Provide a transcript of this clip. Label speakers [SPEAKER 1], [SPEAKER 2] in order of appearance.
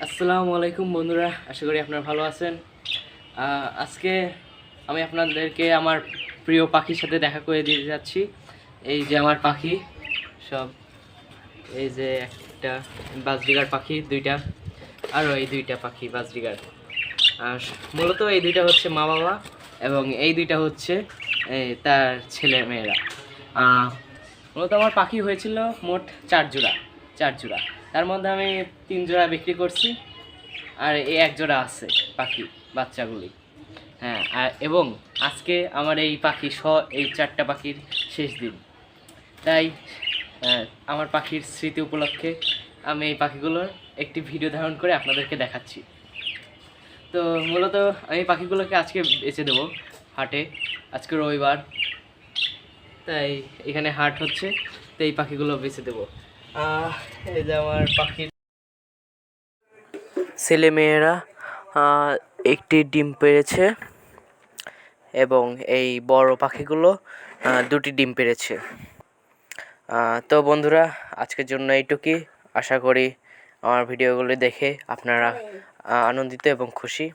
[SPEAKER 1] আসসালামু আলাইকুম বন্ধুরা, আশা করি আপনারা ভালো আছেন। আজকে আমি আপনাদেরকে আমার প্রিয় পাখির সাথে দেখা করে দিতে যাচ্ছি। এই যে আমার পাখি সব, এই যে একটা বাজরিগার পাখি দুইটা, আরও এই দুইটা পাখি বাজরিগার। আর মূলত এই দুইটা হচ্ছে মা বাবা এবং এই দুইটা হচ্ছে তার ছেলে মেয়েরা। মূলত আমার পাখি হয়েছিল মোট 4 জোড়া। তার মধ্যে আমি 3 জোড়া বিক্রি করছি, আর এই 1 জোড়া আছে পাখি বাচ্চাগুলি। হ্যাঁ, এবং আজকে আমার এই এই 4টা পাখির শেষ দিন। তাই আমার পাখির স্মৃতি উপলক্ষে আমি এই পাখিগুলোর একটি ভিডিও ধারণ করে আপনাদেরকে দেখাচ্ছি। তো মূলত আমি পাখিগুলোকে আজকে বেচে দেবো হাটে। আজকে রবিবার, তাই এখানে হাট হচ্ছে, তো এই পাখিগুলো বেচে দেবো। এই যে আমার পাখির ছেলে মেয়েরা একটি ডিম পেড়েছে এবং এই বড় পাখিগুলো 2টি ডিম পেড়েছে। তো বন্ধুরা, আজকের জন্য এইটুকুই। আশা করি আমার ভিডিওগুলি দেখে আপনারা আনন্দিত এবং খুশি।